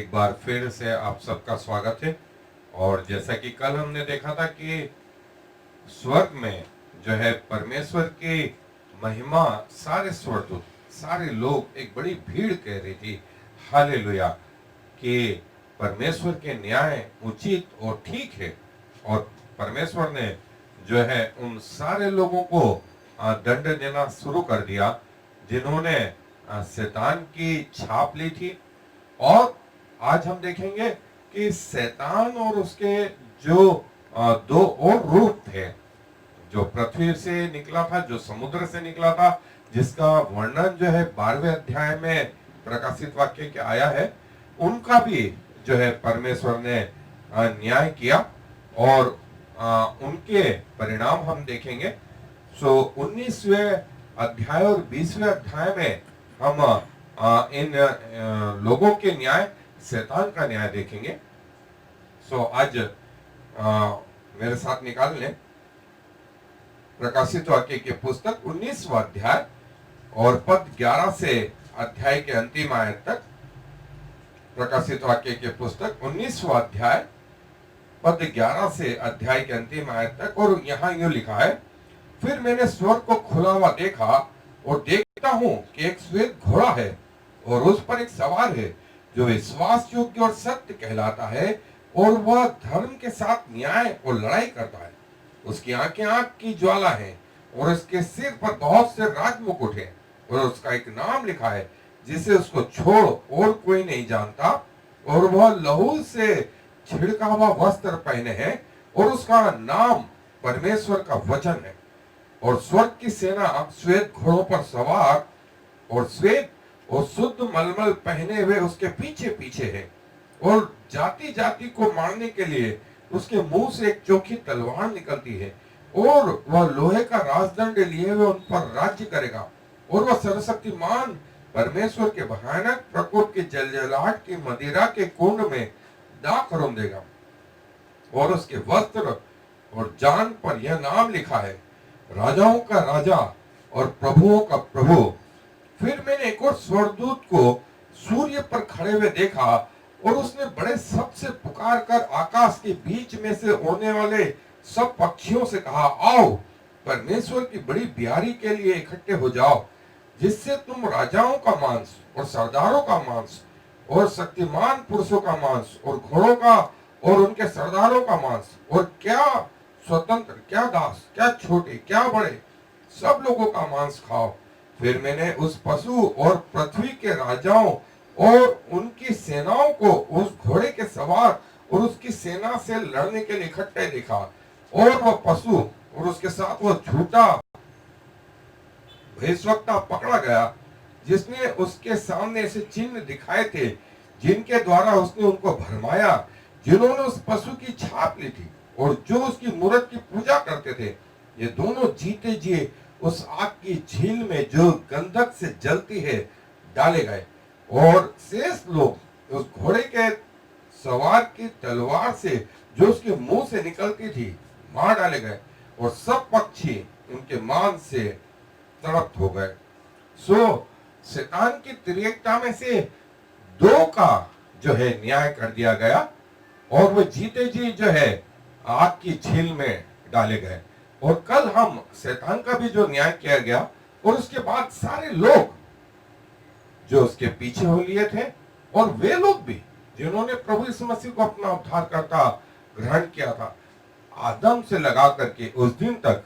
एक बार फिर से आप सबका स्वागत है। और जैसा कि कल हमने देखा था कि स्वर्ग में जो है परमेश्वर की महिमा सारे स्वर्गदूत, सारे लोग, एक बड़ी भीड़ कह रही थी हालेलुया, कि परमेश्वर के न्याय उचित और ठीक है। और परमेश्वर ने जो है उन सारे लोगों को दंड देना शुरू कर दिया जिन्होंने शैतान की छाप ली थी। और आज हम देखेंगे कि शैतान और उसके जो दो और रूप थे, जो पृथ्वी से निकला था, जो समुद्र से निकला था, जिसका वर्णन जो है 12वें अध्याय में प्रकाशित वाक्य के आया है, उनका भी जो है परमेश्वर ने न्याय किया और उनके परिणाम हम देखेंगे। सो 19वें अध्याय और 20वें अध्याय में हम इन लोगों के न्याय, शैतान का न्याय देखेंगे। सो आज मेरे साथ निकाल लें प्रकाशित वाक्य की पुस्तक 19वां अध्याय और पद 11 से अध्याय के अंतिम आयत तक। प्रकाशित वाक्य की पुस्तक 19वां अध्याय पद 11 से अध्याय के अंतिम आयत तक। और यहाँ यूं लिखा है, फिर मैंने स्वर्ग को खुला हुआ देखा और देखता हूं कि एक श्वेत घोड़ा है और उस पर एक सवार है जो विश्वास योग्य और सत्य कहलाता है और वह धर्म के साथ न्याय और लड़ाई करता है। उसकी आंखें आग की ज्वाला है और उसके सिर पर बहुत से राज मुकुट है और उसका एक नाम लिखा है जिसे उसको छोड़ और कोई नहीं जानता। और वह लहू से छिड़का हुआ वस्त्र पहने है और उसका नाम परमेश्वर का वचन है। और स्वर्ग की सेना श्वेत घोड़ों पर सवार और श्वेत और शुद्ध मलमल पहने हुए उसके पीछे पीछे है। और जाति जाति को मारने के लिए उसके मुंह से एक चोखी तलवार निकलती है और वह लोहे का राजदंड लिए हुए उन पर राज्य करेगा। और वह सर्वशक्तिमान परमेश्वर के भयानक प्रकोप के जलजलाहट की मदिरा के कुंड में दाख देगा। और उसके वस्त्र और जान पर यह नाम लिखा है, राजाओं का राजा और प्रभुओं का प्रभु। फिर मैंने एक और स्वर्गदूत को सूर्य पर खड़े हुए देखा और उसने बड़े शब्द से पुकार कर आकाश के बीच में से उड़ने वाले सब पक्षियों से कहा, आओ परमेश्वर की बड़ी ब्यारी के लिए इकट्ठे हो जाओ, जिससे तुम राजाओं का मांस और सरदारों का मांस और शक्तिमान पुरुषों का मांस और घोड़ों का और उनके सरदारों का मांस और क्या स्वतंत्र, क्या दास, क्या छोटे, क्या बड़े, सब लोगों का मांस खाओ। फिर मैंने उस पशु और पृथ्वी के राजाओं और उनकी सेनाओं को उस घोड़े के सवार और उसकी सेना से लड़ने के लिए इकट्ठे देखा। और वह पशु और उसके साथ वह झूठा भविष्यवक्ता पकड़ा गया जिसने उसके सामने ऐसे चिन्ह दिखाए थे जिनके द्वारा उसने उनको भरमाया, जिन्होंने उस पशु की छाप ली थी और जो उसकी मूर्त की पूजा करते थे। ये दोनों जीते जी उस आग की झील में जो गंधक से जलती है डाले गए। और शेष लोग उस घोड़े के सवार की तलवार से जो उसके मुंह से निकलती थी मार डाले गए और सब पक्षी उनके मांस से तड़प हो गए। सो शैतान की त्रिएकता में से दो का जो है न्याय कर दिया गया और वो जीते जी जो है आग की झील में डाले गए। और कल हम शैतान का भी जो न्याय किया गया और उसके बाद सारे लोग जो उसके पीछे हो लिए थे और वे लोग भी जिन्होंने प्रभु यीशु मसीह को अपना उद्धारकर्ता ग्रहण किया था, आदम से लगा करके उस दिन तक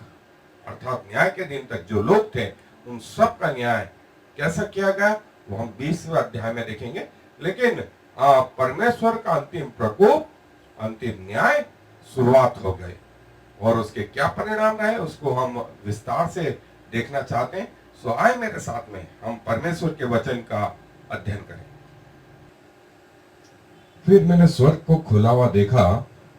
अर्थात न्याय के दिन तक जो लोग थे, उन सब का न्याय कैसा किया गया वो हम 20वें अध्याय में देखेंगे। लेकिन परमेश्वर का अंतिम प्रकोप, अंतिम न्याय शुरुआत हो गई और उसके क्या परिणाम रहे उसको हम विस्तार से देखना चाहते हैं। सो आए मेरे साथ में हम परमेश्वर के वचन का अध्ययन करें। फिर मैंने स्वर्ग को खुला हुआ देखा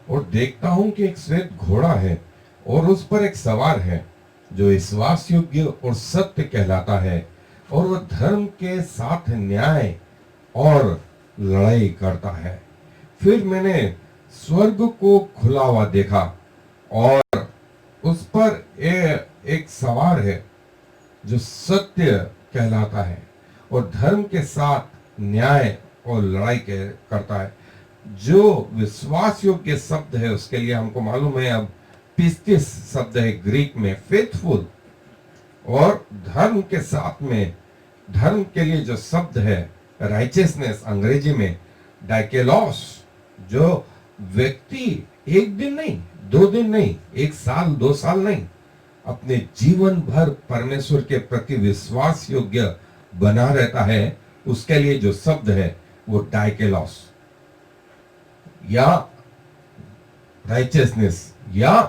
और देखता हूं कि एक श्वेत घोड़ा है और उस पर एक सवार है जो विश्वास योग्य और सत्य कहलाता है और वह धर्म के साथ न्याय और लड़ाई करता है। फिर मैंने स्वर्ग को खुला हुआ देखा और उस पर एक सवार है जो सत्य कहलाता है और धर्म के साथ न्याय और लड़ाई करता है। जो विश्वास योग्य शब्द है उसके लिए हमको मालूम है अब पिस्तिस शब्द है ग्रीक में फेथफुल, और धर्म के साथ में धर्म के लिए जो शब्द है राइचियसनेस अंग्रेजी में डाइकेलॉस, जो व्यक्ति एक दिन नहीं, 2 दिन नहीं, 1 साल 2 साल नहीं, अपने जीवन भर परमेश्वर के प्रति विश्वास योग्य बना रहता है, उसके लिए जो शब्द है वो डाइकेलॉस या राइचियसनेस या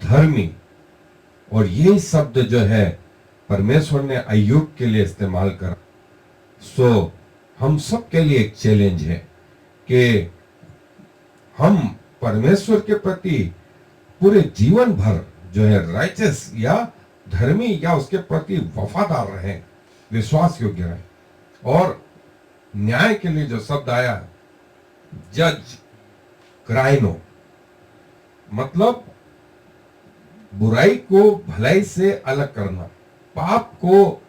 धर्मी। और ये शब्द जो है परमेश्वर ने अय्यूब के लिए इस्तेमाल करा। सो हम सब के लिए एक चैलेंज है कि हम परमेश्वर के प्रति पूरे जीवन भर जो है राइचस या धर्मी या उसके प्रति वफादार रहे, विश्वास योग्य रहे। और न्याय के लिए जो शब्द आया जज क्राइनो, मतलब बुराई को भलाई से अलग करना, पाप को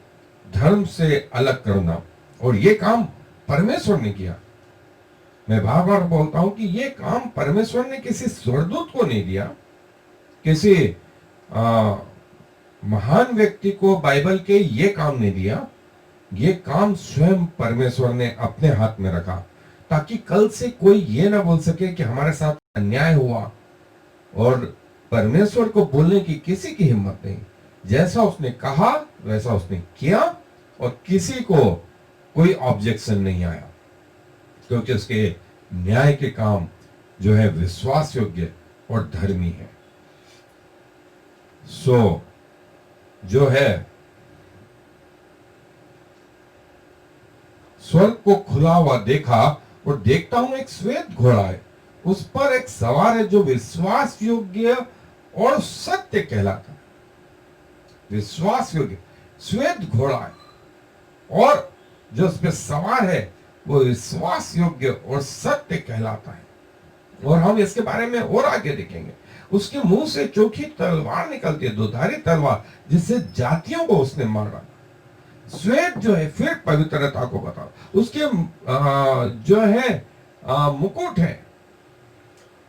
धर्म से अलग करना, और ये काम परमेश्वर ने किया। मैं बार बार बोलता हूं कि ये काम परमेश्वर ने किसी स्वर्गदूत को नहीं दिया, किसी महान व्यक्ति को बाइबल के ये काम नहीं दिया। ये काम स्वयं परमेश्वर ने अपने हाथ में रखा, ताकि कल से कोई ये ना बोल सके कि हमारे साथ अन्याय हुआ। और परमेश्वर को बोलने की किसी की हिम्मत नहीं। जैसा उसने कहा वैसा उसने किया, और किसी को कोई ऑब्जेक्शन नहीं आया, क्योंकि उसके न्याय के काम जो है विश्वास योग्य और धर्मी है। सो जो है स्वर्ग को खुला हुआ देखा, और देखता हूं एक श्वेत घोड़ा है, उस पर एक सवार है जो विश्वास योग्य और सत्य कहलाता है। विश्वास योग्य श्वेत घोड़ा है, और जो उस पर सवार है वो विश्वास योग्य और सत्य कहलाता है। और हम इसके बारे में और आगे देखेंगे। उसके मुंह से चोखी तलवार निकलती है, दुधारी तलवार, जिससे जातियों को उसने मारा। श्वेत जो है फिर पवित्रता को बता, उसके जो है मुकुट है,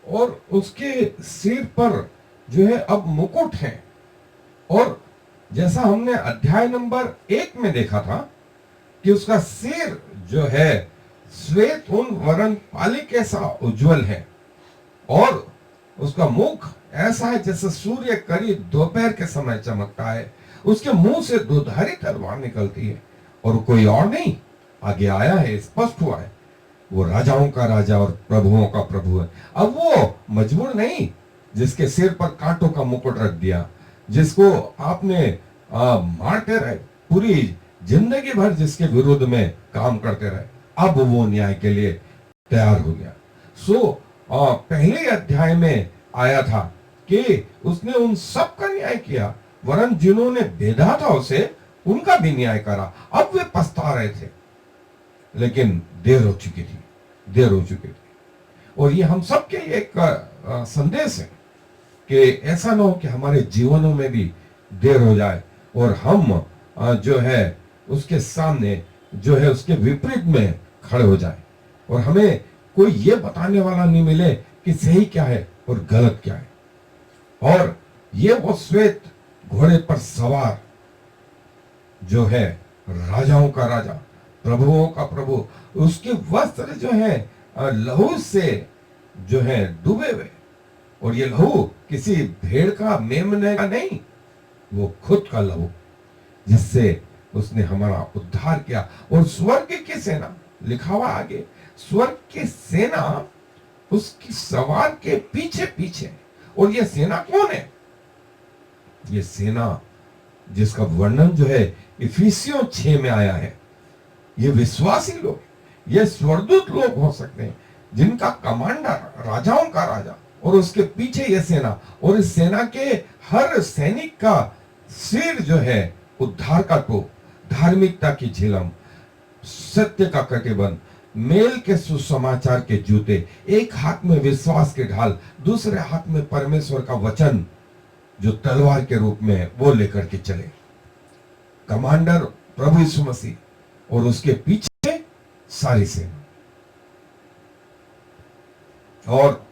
और उसके सिर पर जो है अब मुकुट है। और जैसा हमने अध्याय नंबर 1 में देखा था कि उसका सिर जो है श्वेत ऊन वरन पाली के सा उज्जवल है, और उसका मुख ऐसा है जैसे सूर्य करीब दोपहर के समय चमकता है। उसके मुंह से दुधारी तलवार निकलती है, और कोई और नहीं, आगे आया है, स्पष्ट हुआ है, वो राजाओं का राजा और प्रभुओं का प्रभु है। अब वो मजबूर नहीं जिसके सिर पर कांटों का मुकुट रख दिया, जिसको आपने मारते रहे पूरी जिंदगी भर, जिसके विरुद्ध में काम करते रहे, अब वो न्याय के लिए तैयार हो गया। सो पहले अध्याय में आया था कि उसने उन सब का न्याय किया, वरन जिन्होंने भेदा था उसे उनका भी न्याय करा। अब वे पछता रहे थे, लेकिन देर हो चुकी थी। और ये हम सब के लिए एक संदेश है कि ऐसा ना हो कि हमारे जीवनों में भी देर हो जाए और हम जो है उसके सामने जो है उसके विपरीत में खड़े हो जाए, और हमें कोई ये बताने वाला नहीं मिले कि सही क्या है और गलत क्या है। और ये वो श्वेत घोड़े पर सवार जो है राजाओं का राजा, प्रभुओं का प्रभु, उसके वस्त्र जो है लहू से जो है डूबे हुए, और ये लहू किसी भेड़ का, मेमने का नहीं, वो खुद का लहू, जिससे उसने हमारा उद्धार किया। और स्वर्ग की सेना, लिखा हुआ आगे, स्वर्ग की सेना उसकी सवार के पीछे पीछे। और ये सेना कौन है? ये सेना जिसका वर्णन जो है इफिसियों 6 में आया है, ये विश्वासी लोग, ये स्वर्गदूत लोग हो सकते हैं, जिनका कमांडर राजाओं का राजा, और उसके पीछे ये सेना, और इस सेना के हर सैनिक का सिर जो है उद्धार का टोप, धार्मिकता की झिलम, सत्य का कटिबंध, मेल के सुसमाचार के जूते, एक हाथ में विश्वास के ढाल, दूसरे हाथ में परमेश्वर का वचन जो तलवार के रूप में है, वो लेकर के चले। कमांडर प्रभु यीशु मसीह, और उसके पीछे सारी सेना। और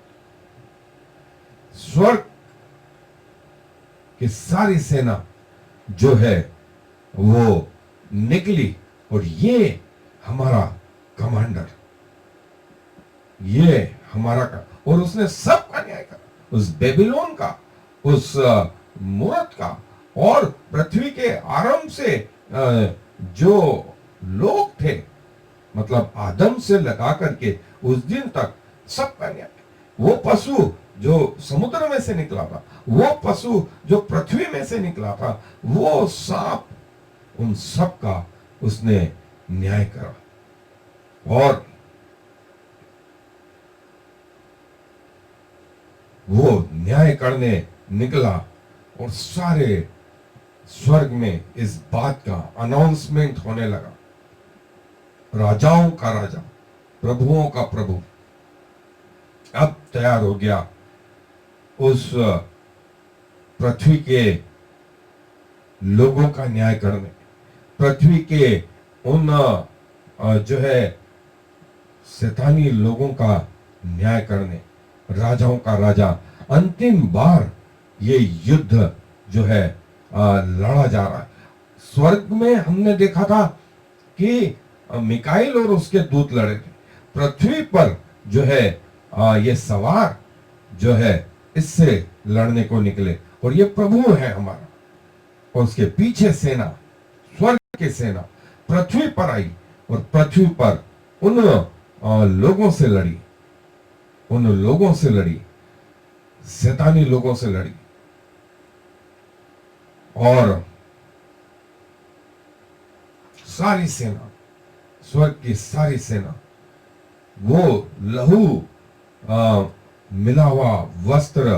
स्वर्ग की सारी सेना जो है वो निकली, और ये हमारा कमांडर, ये हमारा का, और उसने सबका न्याय करा, उस बेबीलोन का, उस मूरत का, और पृथ्वी के आरंभ से जो लोग थे, मतलब आदम से लगा करके उस दिन तक सबका न्याय। वो पशु जो समुद्र में से निकला था, वो पशु जो पृथ्वी में से निकला था, वो सांप, उन सब का उसने न्याय करा। और वो न्याय करने निकला, और सारे स्वर्ग में इस बात का अनाउंसमेंट होने लगा, राजाओं का राजा, प्रभुओं का प्रभु अब तैयार हो गया उस पृथ्वी के लोगों का न्याय करने, पृथ्वी के उन जो है शैतानी लोगों का न्याय करने, राजाओं का राजा। अंतिम बार ये युद्ध जो है लड़ा जा रहा है। स्वर्ग में हमने देखा था कि मिकाइल और उसके दूत लड़े थे। पृथ्वी पर जो है ये सवार जो है इससे लड़ने को निकले, और ये प्रभु है हमारा, और उसके पीछे सेना, स्वर्ग की सेना पृथ्वी पर आई, और पृथ्वी पर उन लोगों से लड़ी, उन लोगों से लड़ी, शैतानी लोगों से लड़ी। और सारी सेना, स्वर्ग की सारी सेना, वो लहू मिला हुआ वस्त्र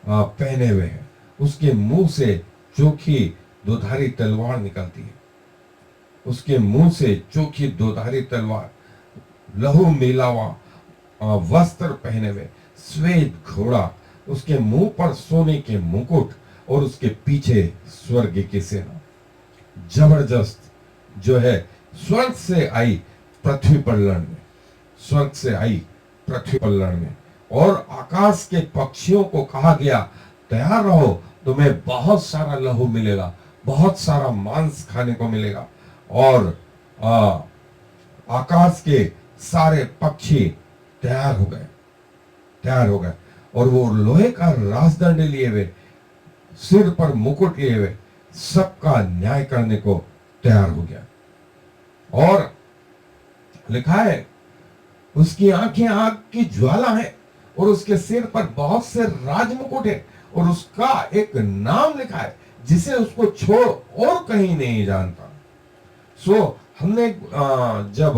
पहने हुए है, उसके मुंह से चोखी दोधारी तलवार निकलती है, उसके मुंह से चोखी दोधारी तलवार, लहू मिला हुआ वस्त्र पहने हुए, श्वेत घोड़ा, उसके मुंह पर सोने के मुकुट, और उसके पीछे स्वर्ग की सेना जबरदस्त जो है स्वर्ग से आई पृथ्वी पर लड़ने, स्वर्ग से आई पृथ्वी पर लड़ने। और आकाश के पक्षियों को कहा गया, तैयार रहो, तुम्हें बहुत सारा लहू मिलेगा, बहुत सारा मांस खाने को मिलेगा। और आकाश के सारे पक्षी तैयार हो गए, तैयार हो गए, और वो लोहे का राजदंड लिए हुए, सिर पर मुकुट लिए हुए, सबका न्याय करने को तैयार हो गया। और लिखा है उसकी आंखें आग की ज्वाला है, और उसके सिर पर बहुत से राजमुकुट है, और उसका एक नाम लिखा है जिसे उसको छोड़ और कहीं नहीं जानता। हमने जब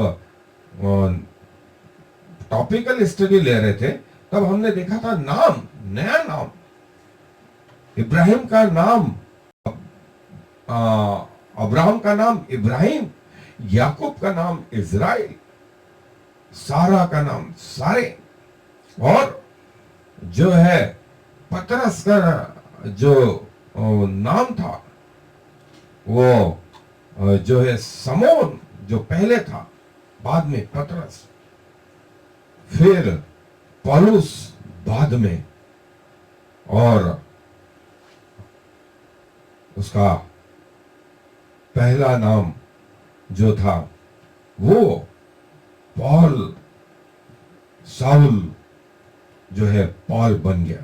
टॉपिकल स्टडी ले रहे थे तब हमने देखा था नाम, नया नाम। इब्राहिम का नाम अब्राहम का नाम इब्राहिम, याकूब का नाम इज़राइल, सारा का नाम सारे, और जो है पतरस का जो नाम था वो जो है समोन, जो पहले था, बाद में पतरस, फिर पौलुस बाद में, और उसका पहला नाम जो था वो पॉल, साउल जो है पॉल बन गया।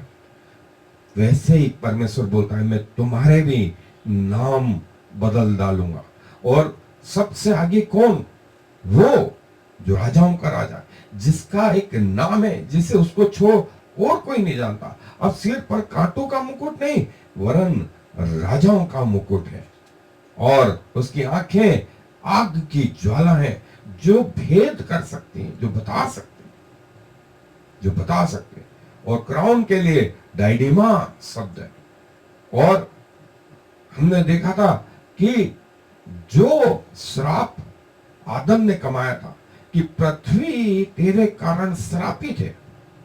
वैसे ही परमेश्वर बोलता है, मैं तुम्हारे भी नाम बदल डालूंगा। और सबसे आगे कौन? वो जो राजाओं का राजा, जिसका एक नाम है जिसे उसको छोड़ और कोई नहीं जानता। अब सिर पर कांटों का मुकुट नहीं, वरन राजाओं का मुकुट है, और उसकी आंखें आग की ज्वाला है, जो भेद कर सकती हैं, जो बता सकते हैं, जो बता सकते हैं। और क्राउन के लिए डाइडिमा शब्द है। और हमने देखा था कि जो श्राप आदम ने कमाया था कि पृथ्वी तेरे कारण श्रापित है,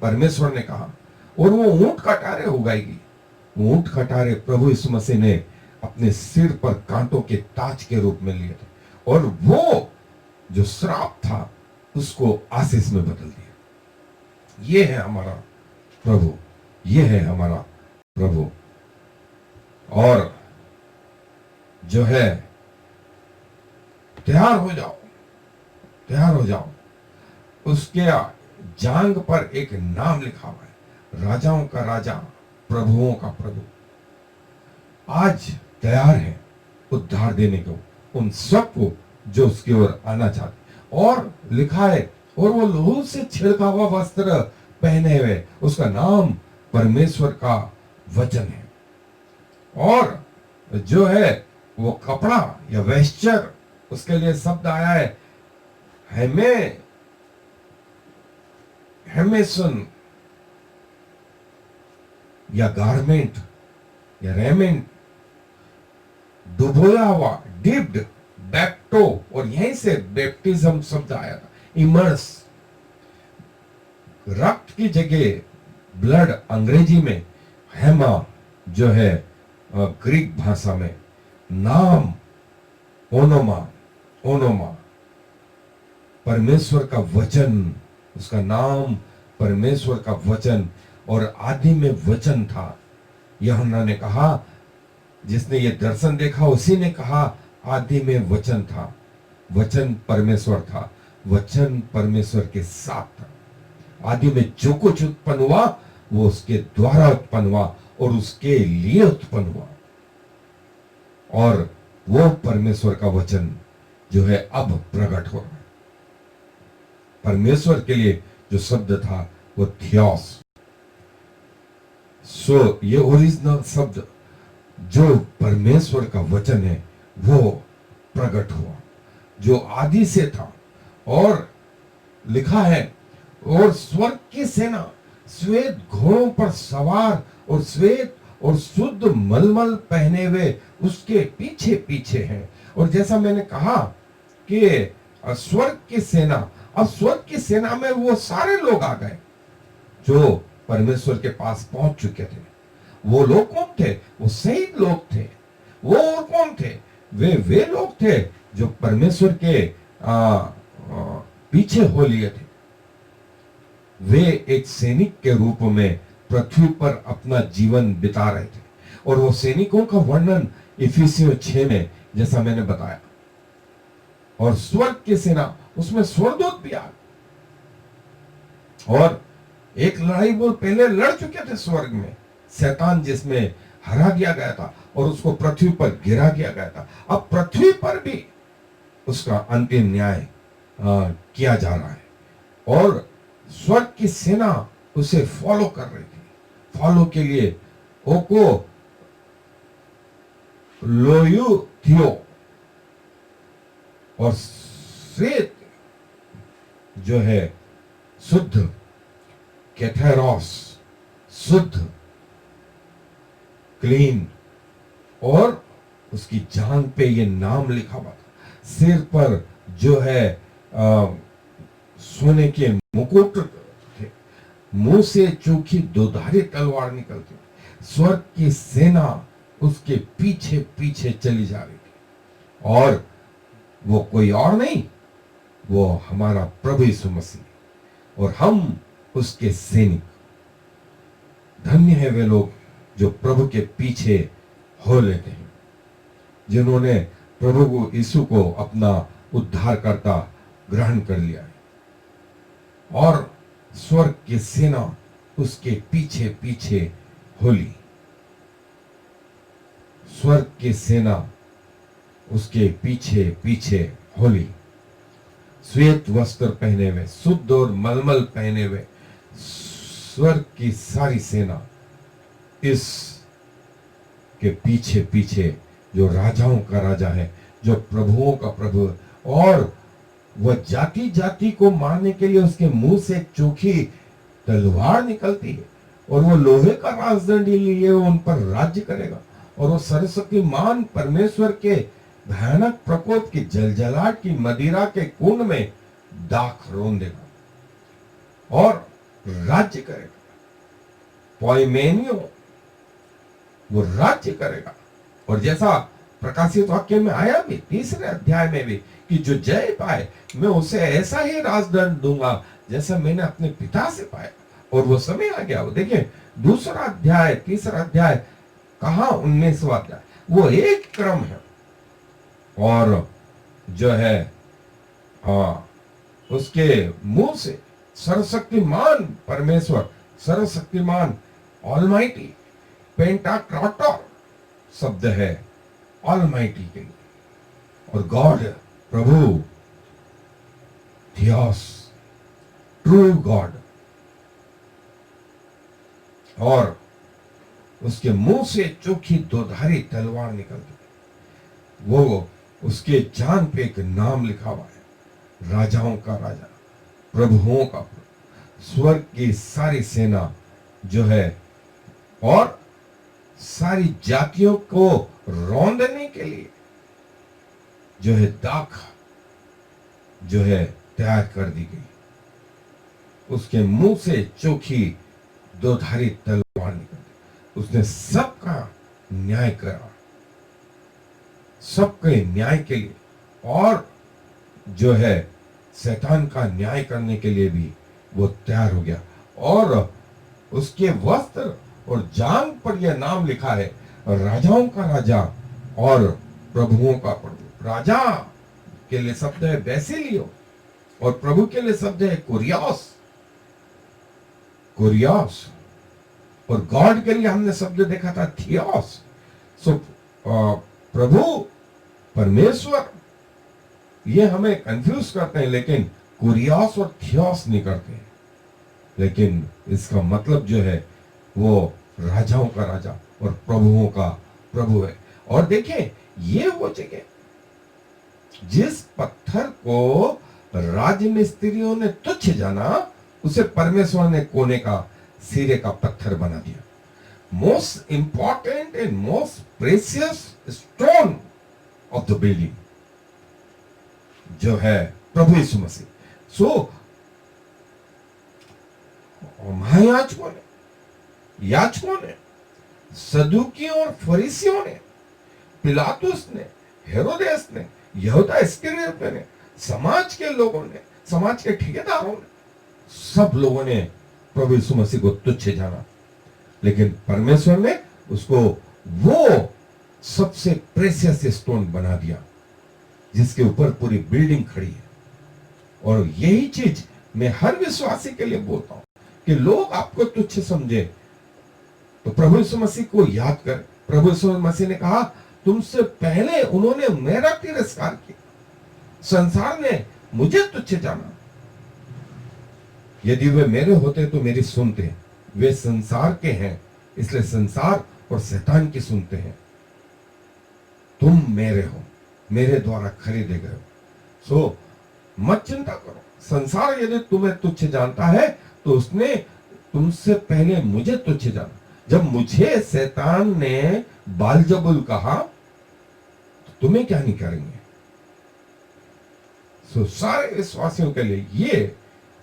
परमेश्वर ने कहा, और वो ऊंट कटारे उगाएगी। ऊंट कटारे प्रभु यीशु मसीह ने अपने सिर पर कांटों के ताज के रूप में लिए थे, और वो जो श्राप था उसको आशीष में बदल दिया। ये है हमारा प्रभु, ये है हमारा प्रभु। और जो है, तैयार हो जाओ, तैयार हो जाओ। उसके जांग पर एक नाम लिखा हुआ है, राजाओं का राजा, प्रभुओं का प्रभु। आज तैयार है उद्धार देने को उन सबको जो उसकी ओर आना चाहते। और लिखा है, और वो लहू से छिड़का हुआ वस्त्र पहने हुए, उसका नाम परमेश्वर का वचन है। और जो है वो कपड़ा या वेस्चर, उसके लिए शब्द आया है हेमेसन या गारमेंट या रेमेंट, डुबोया हुआ, डिप्ड, बैप्टो, और यहीं से बैप्टिज्म शब्द आया था, इमर्स। रक्त की जगह ब्लड अंग्रेजी में हेमा, जो है ग्रीक भाषा में नाम ओनोमा, ओनोमा, परमेश्वर का वचन, उसका नाम परमेश्वर का वचन। और आदि में वचन था। यूहन्ना ने कहा, जिसने ये दर्शन देखा उसी ने कहा आदि में वचन था, वचन परमेश्वर था, वचन परमेश्वर के साथ था। आदि में जो कुछ उत्पन्न हुआ वो उसके द्वारा उत्पन्न हुआ और उसके लिए उत्पन्न हुआ। और वो परमेश्वर का वचन जो है अब प्रकट हो रहा है। परमेश्वर के लिए जो शब्द था वो थियोस। सो ये ओरिजिनल शब्द जो परमेश्वर का वचन है वो प्रकट हुआ, जो आदि से था। और लिखा है, और स्वर्ग की सेना श्वेत घोड़ों पर सवार और श्वेत और शुद्ध मलमल पहने हुए उसके पीछे पीछे हैं। और जैसा मैंने कहा कि स्वर्ग की सेना, अब स्वर्ग की सेना में वो सारे लोग आ गए जो परमेश्वर के पास पहुंच चुके थे। वो लोग कौन थे? वो शहीद लोग थे। वो और कौन थे? वे लोग थे जो परमेश्वर के पीछे हो लिए थे। वे एक सैनिक के रूप में पृथ्वी पर अपना जीवन बिता रहे थे। और वो सैनिकों का वर्णन इफिसियों 6 में जैसा मैंने बताया। और स्वर्ग की सेना, उसमें स्वर्गदूत भी आ गए। और एक लड़ाई वो पहले लड़ चुके थे स्वर्ग में, शैतान जिसमें हरा दिया गया था और उसको पृथ्वी पर गिरा दिया गया था। अब पृथ्वी पर भी उसका अंतिम न्याय किया जा रहा है। और स्वर्ग की सेना उसे फॉलो कर रही थी। फॉलो के लिए ओको लोयू थियो और श्वेत जो है शुद्ध, कैथेरोस शुद्ध, क्लीन। और उसकी जांग पे ये नाम लिखा हुआ था। सिर पर जो है सोने के मुकुट थे। मुंह से चोखी दोधारी तलवार निकलती। स्वर्ग की सेना उसके पीछे पीछे चली जा रही थी। और वो कोई और नहीं, वो हमारा प्रभु यीशु मसीह और हम उसके सैनिक। धन्य है वे लोग जो प्रभु के पीछे हो लेते हैं, जिन्होंने प्रभु यीशु को अपना उद्धारकर्ता ग्रहण कर लिया है। और स्वर्ग की सेना उसके पीछे पीछे होली। स्वर्ग की सेना उसके पीछे पीछे होली। श्वेत वस्त्र पहने हुए, शुद्ध और मलमल पहने हुए स्वर्ग की सारी सेना इस के पीछे पीछे, जो राजाओं का राजा है, जो प्रभुओं का प्रभु। और वह जाति जाति को मारने के लिए उसके मुंह से एक चोखी तलवार निकलती है। और वो लोहे का राजदंडी लिए उन पर राज्य करेगा। और वो सर्वशक्तिमान परमेश्वर के भयानक प्रकोप की जलजलाहट की मदिरा के कुंड में दाख रोन देगा और राज्य करेगा। पॉइमेनियो, वो राज्य करेगा। और जैसा प्रकाशित वाक्य में आया भी 3 अध्याय में भी कि जो जय पाए मैं उसे ऐसा ही राजदंड दूंगा जैसा मैंने अपने पिता से पाया। और वो समय आ गया। वो देखिए दूसरा अध्याय, तीसरा अध्याय, कहा 19वां अध्याय, वो एक क्रम है। और जो है उसके मुंह से सर्वशक्तिमान परमेश्वर, सर्वशक्तिमान ऑलमाइटी, पेंटाक्राटर शब्द है ऑलमाइटी के लिए। और गॉड, प्रभु, थियोस, ट्रू गॉड। और उसके मुंह से चोखी दोधारी तलवार निकलती, वो उसके जान पे एक नाम लिखा हुआ है, राजाओं का राजा, प्रभुओं का प्रभु। स्वर्ग की सारी सेना जो है और सारी जातियों को रौंदने के लिए जो है दाख जो है तैयार कर दी गई। उसके मुंह से चोखी दोधारी तलवार निकलती। उसने सबका न्याय करा, सबके न्याय के लिए, और जो है शैतान का न्याय करने के लिए भी वो तैयार हो गया। और उसके वस्त्र और जांग पर यह नाम लिखा है, राजाओं का राजा और प्रभुओं का प्रभु। राजा के लिए शब्द है बेसिलियो, और प्रभु के लिए शब्द है कुरियोस, कुरियोस। और गॉड के लिए हमने शब्द देखा था थियोस। सो प्रभु, परमेश्वर, ये हमें कंफ्यूज करते हैं, लेकिन कुरियोस और थियोस नहीं करते। लेकिन इसका मतलब जो है वो राजाओं का राजा और प्रभुओं का प्रभु है। और देखिए ये वो जगह जिस पत्थर को राजमिस्त्रियों ने तुच्छ जाना, उसे परमेश्वर ने कोने का, सिरे का पत्थर बना दिया। Most important and most precious stone of the building जो है प्रभु यीशु मसीह। सो महायाजकों ने, याजकों ने, सदूकियों और फरीसियों ने, पिलातुस ने, हेरोदेस ने, यहूदा इस्करियोत ने, समाज के लोगों ने, समाज के ठेकेदारों ने, सब लोगों ने प्रभु यीशु मसीह को तुच्छ जाना। लेकिन परमेश्वर ने उसको वो सबसे प्रेशियस स्टोन बना दिया जिसके ऊपर पूरी बिल्डिंग खड़ी है। और यही चीज मैं हर विश्वासी के लिए बोलता हूं कि लोग आपको तुच्छ समझे तो प्रभु यीशु मसीह को याद कर। प्रभु यीशु मसीह ने कहा, तुमसे पहले उन्होंने मेरा तिरस्कार किया, संसार ने मुझे तुच्छ जाना। यदि वे मेरे होते तो मेरी सुनते, वे संसार के हैं इसलिए संसार और शैतान की सुनते हैं। तुम मेरे हो, मेरे द्वारा खरीदे गए हो। सो मत चिंता करो। संसार यदि तुम्हें तुच्छ जानता है तो उसने तुमसे पहले मुझे तुच्छ जाना। जब मुझे शैतान ने बालजबुल कहा तो तुम्हें क्या नहीं करेंगे। सो सारे विश्वासियों के लिए ये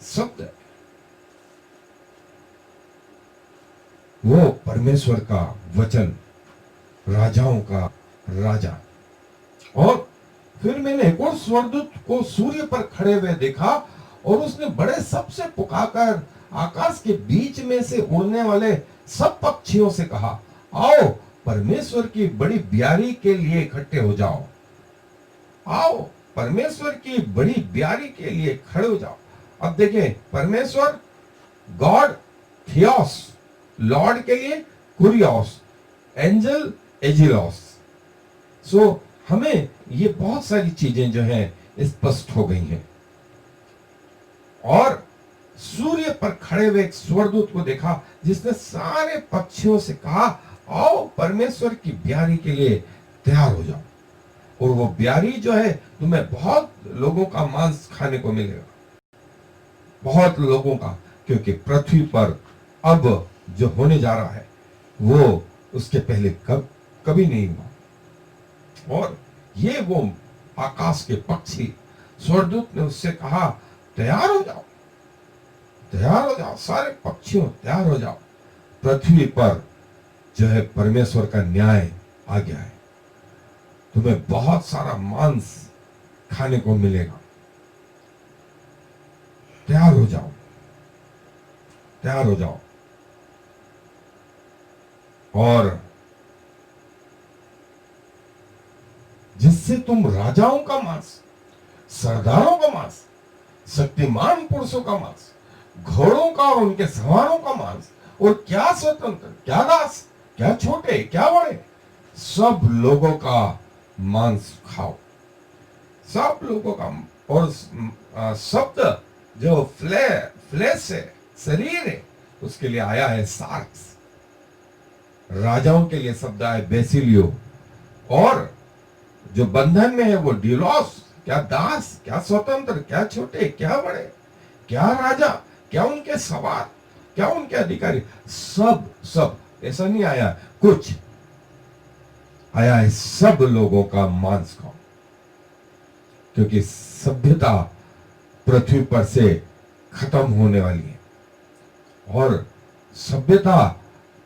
शब्द है, वो परमेश्वर का वचन, राजाओं का राजा। और फिर मैंने एक और स्वर्गदूत को सूर्य पर खड़े हुए देखा, और उसने बड़े सबसे पुकारकर आकाश के बीच में से उड़ने वाले सब पक्षियों से कहा, आओ परमेश्वर की बड़ी ब्यारी के लिए इकट्ठे हो जाओ। आओ परमेश्वर की बड़ी ब्यारी के लिए खड़े हो जाओ। अब देखें, परमेश्वर गॉड, थियोस, लॉर्ड के लिए कुरियोस, एंजल एजिलोस। सो हमें ये बहुत सारी चीजें जो हैं स्पष्ट हो गई हैं। और सूर्य पर खड़े हुए एक स्वर्गदूत को देखा जिसने सारे पक्षियों से कहा, आओ परमेश्वर की ब्यारी के लिए तैयार हो जाओ। और वो ब्यारी जो है, तुम्हें बहुत लोगों का मांस खाने को मिलेगा, बहुत लोगों का, क्योंकि पृथ्वी पर अब जो होने जा रहा है वो उसके पहले कभी नहीं हुआ। और ये वो आकाश के पक्षी, स्वर्गदूत ने उससे कहा, तैयार हो जाओ, तैयार हो जाओ, सारे पक्षियों तैयार हो जाओ। पृथ्वी पर जो है परमेश्वर का न्याय आ गया है, तुम्हें बहुत सारा मांस खाने को मिलेगा। तैयार हो जाओ, तैयार हो जाओ और जिससे तुम राजाओं का मांस, सरदारों का मांस, शक्तिमान पुरुषों का मांस, घोड़ों का और उनके सवारों का मांस, और क्या स्वतंत्र, क्या दास, क्या छोटे, क्या बड़े, सब लोगों का मांस खाओ। सब लोगों का। और शब्द जो फ्लेश है, शरीर है, उसके लिए आया है सार्क्स। राजाओं के लिए शब्द आया बेसिलियो, और जो बंधन में है वो डिलोस। क्या दास, क्या स्वतंत्र, क्या छोटे, क्या बड़े, क्या राजा, क्या उनके सवार, क्या उनके अधिकारी, सब सब। ऐसा नहीं आया कुछ, आया है सब लोगों का मांस खाओ। क्योंकि सभ्यता पृथ्वी पर से खत्म होने वाली है, और सभ्यता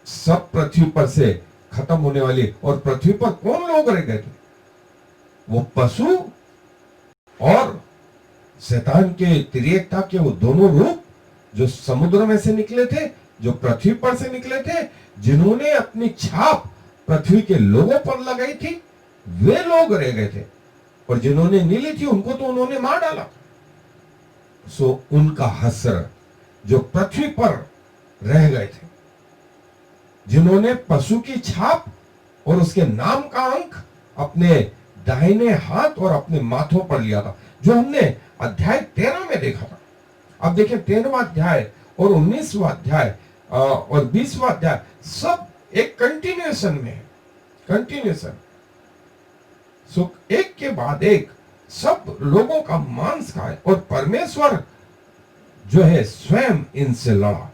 सब पृथ्वी पर से खत्म होने वाली है। और पृथ्वी पर कौन लोग रह गए थे? वो पशु और शैतान के तिर्यकता के वो दोनों रूप जो समुद्र में से निकले थे, जो पृथ्वी पर से निकले थे, जिन्होंने अपनी छाप पृथ्वी के लोगों पर लगाई थी, वे लोग रह गए थे। और जिन्होंने नीली थी उनको तो उन्होंने मार डाला। सो उनका हसर जो पृथ्वी पर रह गए थे, जिन्होंने पशु की छाप और उसके नाम का अंक अपने दाहिने हाथ और अपने माथों पर लिया था, जो हमने अध्याय 13 में देखा था। अब देखिए 13वां अध्याय और 19वां अध्याय और 20वां अध्याय सब एक कंटिन्यूएशन में है, कंटिन्यूएशन। सो एक के बाद एक सब लोगों का मांस खाए, और परमेश्वर जो है स्वयं इनसे लड़ा।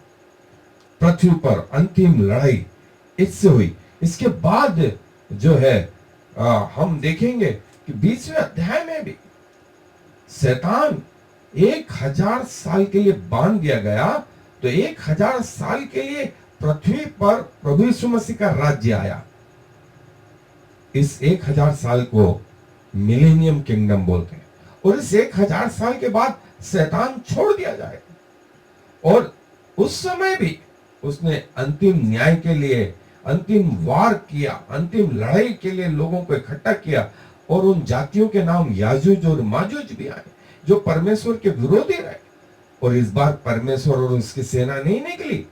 पृथ्वी पर अंतिम लड़ाई इससे हुई। इसके बाद जो है हम देखेंगे कि 20वें अध्याय में भी शैतान 1000 साल के लिए बांध दिया गया। तो 1000 साल के लिए पृथ्वी पर प्रभु यीशु मसीह का राज्य आया। इस 1000 साल को मिलेनियम किंगडम बोलते हैं। और इस 1000 साल के बाद शैतान छोड़ दिया जाएगा। और उस समय भी उसने अंतिम न्याय के लिए अंतिम वार किया, अंतिम लड़ाई के लिए लोगों को इकट्ठा किया। और उन जातियों के नाम याजूज और माजूज भी आए, जो परमेश्वर के विरोधी रहे। और इस बार परमेश्वर और उसकी सेना नहीं निकली,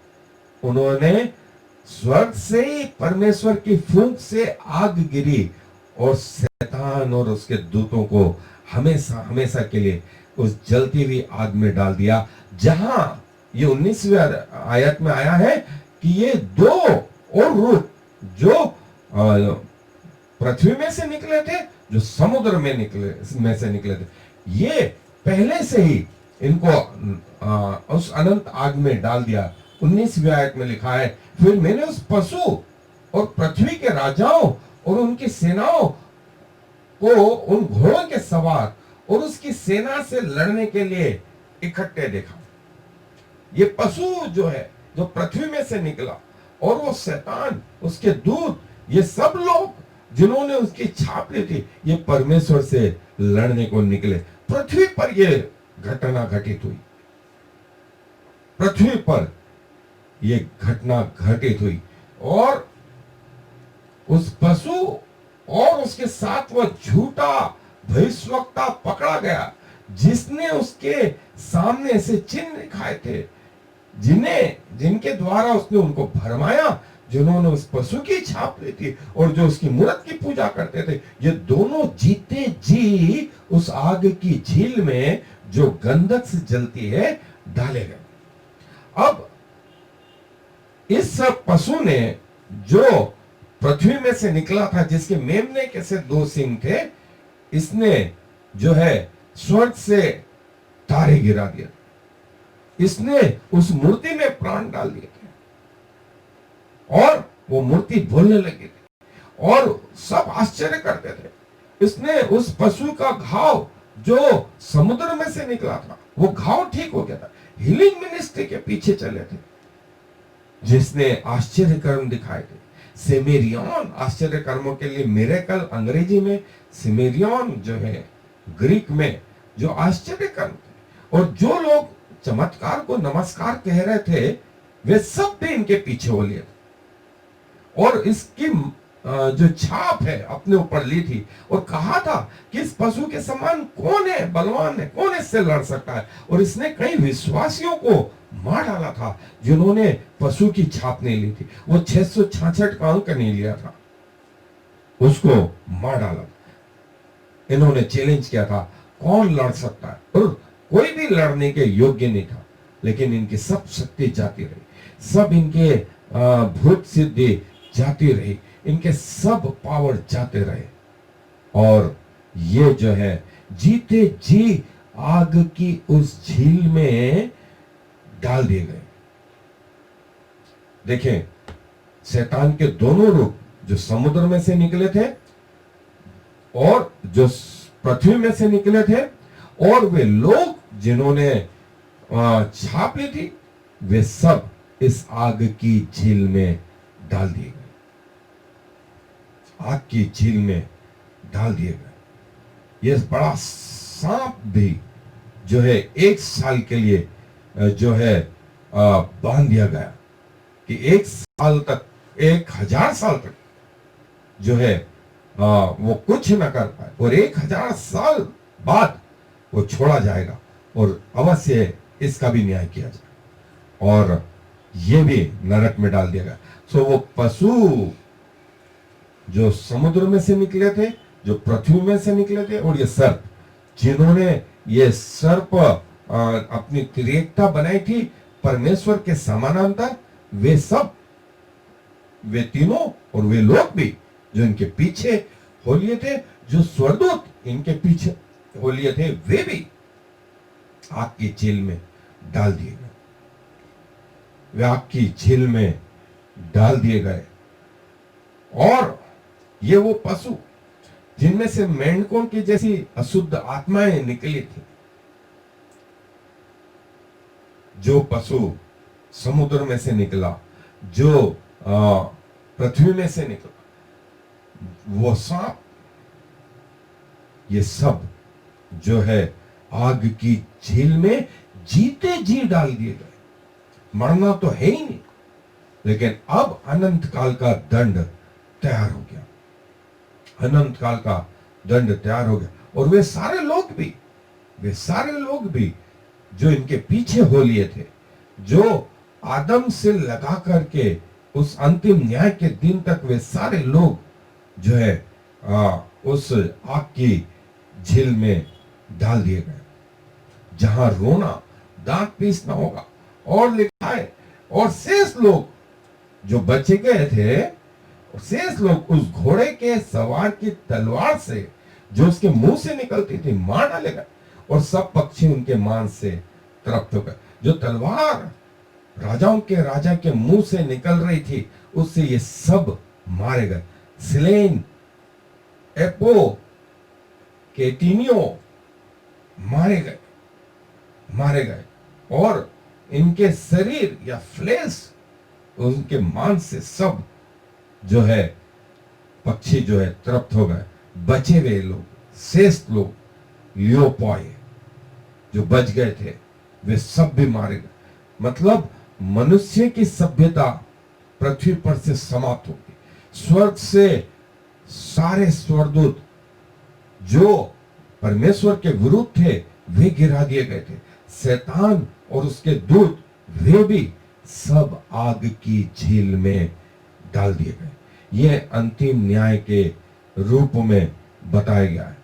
उन्होंने स्वर्ग से ही परमेश्वर की फूंक से आग गिरी और शैतान और उसके दूतों को हमेशा हमेशा के लिए उस जलती हुई आग में डाल दिया। जहां ये 19वें आयत में आया है कि ये दो और रूप जो पृथ्वी में से निकले थे, जो समुद्र में से निकले थे, ये पहले से ही इनको उस अनंत आग में डाल दिया। 19वीं आयत में लिखा है, फिर मैंने उस पशु और पृथ्वी के राजाओं और उनकी सेनाओं को उन घोड़ों के सवार और उसकी सेना से लड़ने के लिए इकट्ठे देखा। ये पशु जो है, जो पृथ्वी में से निकला, और वो शैतान, उसके दूत, ये सब लोग जिन्होंने उसकी छाप ली थी, ये परमेश्वर से लड़ने को निकले। पृथ्वी पर ये घटना घटित हुई, पृथ्वी पर ये घटना घटित हुई। और उस पशु और उसके साथ वह झूठा भविष्यवक्ता पकड़ा गया, जिसने उसके सामने से चिन्ह दिखाए थे, जिनके द्वारा उसने उनको भरमाया, जिन्होंने उस पशु की छाप ली थी और जो उसकी मूर्त की पूजा करते थे। ये दोनों जीते जी उस आग की झील में जो गंधक से जलती है डाले गए। अब इस पशु ने जो पृथ्वी में से निकला था, जिसके मेमने के से 2 सींग थे, इसने जो है स्वर्ग से तारे गिरा दिया। इसने उस मूर्ति में प्राण डाल दिए थे और वो मूर्ति बोलने लगी थी और सब आश्चर्य करते थे। इसने उस पशु का घाव जो समुद्र में से निकला था, वो घाव ठीक हो गया था। हीलिंग मिनिस्ट्री के पीछे चले थे, जिसने आश्चर्य कर्म दिखाए थे। सिमेरियन आश्चर्य कर्मों के लिए मिरेकल अंग्रेजी में, सिमेरियन जो है ग्रीक में, जो आश्चर्य कर्म थे। और जो लोग चमत्कार को नमस्कार कह रहे थे, वे सब भी इनके पीछे हो लिए थे और इसकी जो छाप है अपने ऊपर ली थी और कहा था कि इस पशु के समान कौन है, बलवान है, कौन इससे लड़ सकता है। और इसने कई विश्वासियों को मार डाला था जिन्होंने पशु की छाप नहीं ली थी। वो 666 का अंक नहीं लिया था, उसको मार डाला। इन्होंने चैलेंज किया था कौन लड़ सकता है, और कोई भी लड़ने के योग्य नहीं था। लेकिन इनकी सब शक्ति जाती रही, सब इनके भूत सिद्धि जाती रही, इनके सब पावर जाते रहे और ये जो है जीते जी आग की उस झील में डाल दिए गए। देखें, शैतान के दोनों रूप जो समुद्र में से निकले थे और जो पृथ्वी में से निकले थे, और वे लोग जिन्होंने छाप ली थी, वे सब इस आग की झील में डाल दिए गए, आग की झील में डाल दिए गए। यह बड़ा सांप भी जो है 1 साल के लिए जो है बांध दिया गया कि 1 साल तक, 1000 साल तक जो है वो कुछ न कर पाए, और 1000 साल बाद वो छोड़ा जाएगा और अवश्य इसका भी न्याय किया जाए, और ये भी नरक में डाल दिया गया। सो वो पशु जो समुद्र में से निकले थे, जो पृथ्वी में से निकले थे, और ये सर्प जिन्होंने ये सर्प अपनी तिर्यकता बनाई थी परमेश्वर के समानांतर, वे सब, वे तीनों और वे लोग भी जो इनके पीछे हो लिए थे, जो स्वर्गदूत इनके पीछे हो लिए थे, वे भी आग की झील में डाल दिए गए। वे आग की झील में डाल दिए गए। और ये वो पशु जिनमें से मेंढकों की जैसी अशुद्ध आत्माएं निकली थी, जो पशु समुद्र में से निकला, जो पृथ्वी में से निकला, वो सांप, ये सब जो है आग की झील में जीते जी डाल दिए गए। मरना तो है ही नहीं, लेकिन अब अनंत काल का दंड तैयार हो गया, अनंत काल का दंड तैयार हो गया। और वे सारे लोग भी जो इनके पीछे हो लिए थे, जो आदम से लगा करके उस अंतिम न्याय के दिन तक वे सारे लोग जो है उस आग की झील में डाल दिए गए, जहां रोना दांत पीसना होगा। और लिखा है, और शेष लोग जो बचे गए थे, शेष लोग उस घोड़े के सवार की तलवार से जो उसके मुंह से निकलती थी मार डाले गए, और सब पक्षी उनके मांस से तृप्त हो गए। जो तलवार राजाओं के राजा के मुंह से निकल रही थी, उससे ये सब मारे गए। स्लेन, एपो, केटिनियो मारे गए, और इनके शरीर या फ्लेश, उनके मांस से सब जो है पक्षी जो है तृप्त हो गए। बचे हुए लोग, शेष लोग, लियोपॉय जो बच गए थे, वे सब भी मारे गए। मतलब मनुष्य की सभ्यता पृथ्वी पर से समाप्त हो गई। स्वर्ग से सारे स्वर्गदूत जो परमेश्वर के विरुद्ध थे, वे गिरा दिए गए थे। शैतान और उसके दूत, वे भी सब आग की झील में डाल दिए गए। यह अंतिम न्याय के रूप में बताया गया है।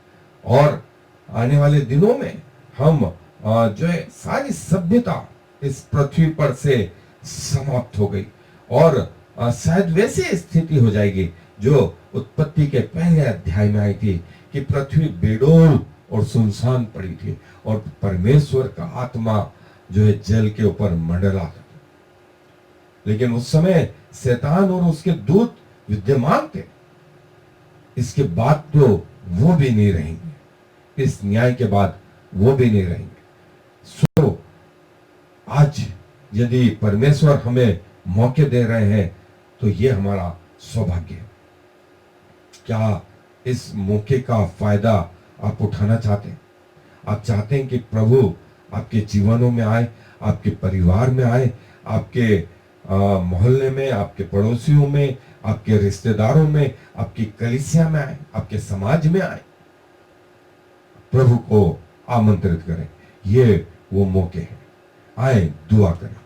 और आने वाले दिनों में हम जो है सारी सभ्यता इस पृथ्वी पर से समाप्त हो गई, और शायद वैसी स्थिति हो जाएगी जो उत्पत्ति के पहले अध्याय में आई थी कि पृथ्वी बेडोल और सुनसान पड़ी थी, और परमेश्वर का आत्मा जो है जल के ऊपर मंडलाता था। लेकिन उस समय शैतान और उसके दूत विद्यमान थे। इसके बाद तो वो भी नहीं रहेंगे, इस न्याय के बाद वो भी नहीं रहेंगे। सो आज यदि परमेश्वर हमें मौके दे रहे हैं, तो ये हमारा सौभाग्य है। क्या इस मौके का फायदा आप उठाना चाहते हैं? आप चाहते हैं कि प्रभु आपके जीवनों में आए, आपके परिवार में आए, आपके मोहल्ले में, आपके पड़ोसियों में, आपके रिश्तेदारों में, आपकी कलीसिया में आए, आपके समाज में आए, प्रभु को आमंत्रित करें। ये वो मौके हैं, आए दुआ करें।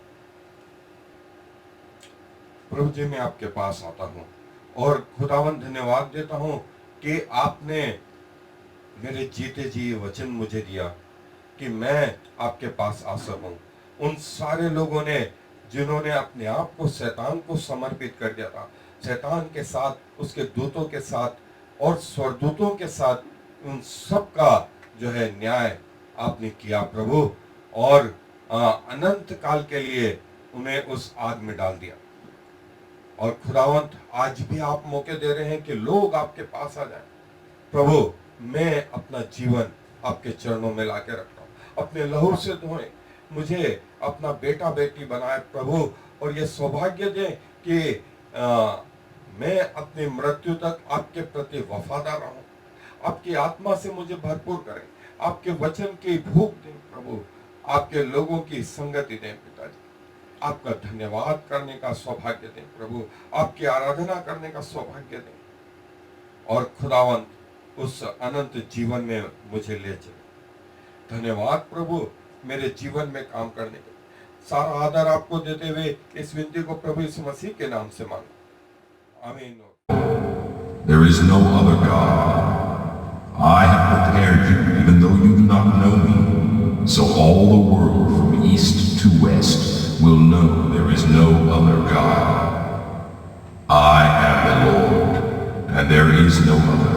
प्रभु जी, मैं आपके पास आता हूं और खुदावन धन्यवाद देता हूं कि आपने मेरे जीते जी वचन मुझे दिया कि मैं आपके पास आ सकूं। उन सारे लोगों ने जिन्होंने अपने आप को शैतान को समर्पित कर दिया था, शैतान के साथ, उसके दूतों के साथ और स्वर्गदूतों के साथ, उन सब का जो है न्याय आपने किया प्रभु, और अनंत काल के लिए उन्हें उस आग में डाल दिया। और खुदावंत, आज भी आप मौके दे रहे हैं कि लोग आपके पास आ जाएं। प्रभु, मैं अपना जीवन आपके चरणों में लाके रखता हूं, अपने लहू से धोएं, मुझे अपना बेटा बेटी बनाए प्रभु, और ये सौभाग्य दें कि मैं अपनी मृत्यु तक आपके प्रति वफादार रहूं। आपकी आत्मा से मुझे भरपूर करें, आपके वचन की भूख दें प्रभु, आपके लोगों की संगति दें पिताजी, आपका धन्यवाद करने का सौभाग्य दें प्रभु, आपकी आराधना करने का सौभाग्य दें, और खुदावंत उस अनंत जीवन में मुझे ले चले। धन्यवाद प्रभु, मेरे जीवन में काम करने के। सारा आदर आपको देते हुए इस विनती को प्रभु यीशु मसीह के नाम से मांगा, आमीन। There is no other God. I have prepared you, even though you do not know me, so all the world from east to west will know there is no other God. I am the Lord, and there is no other.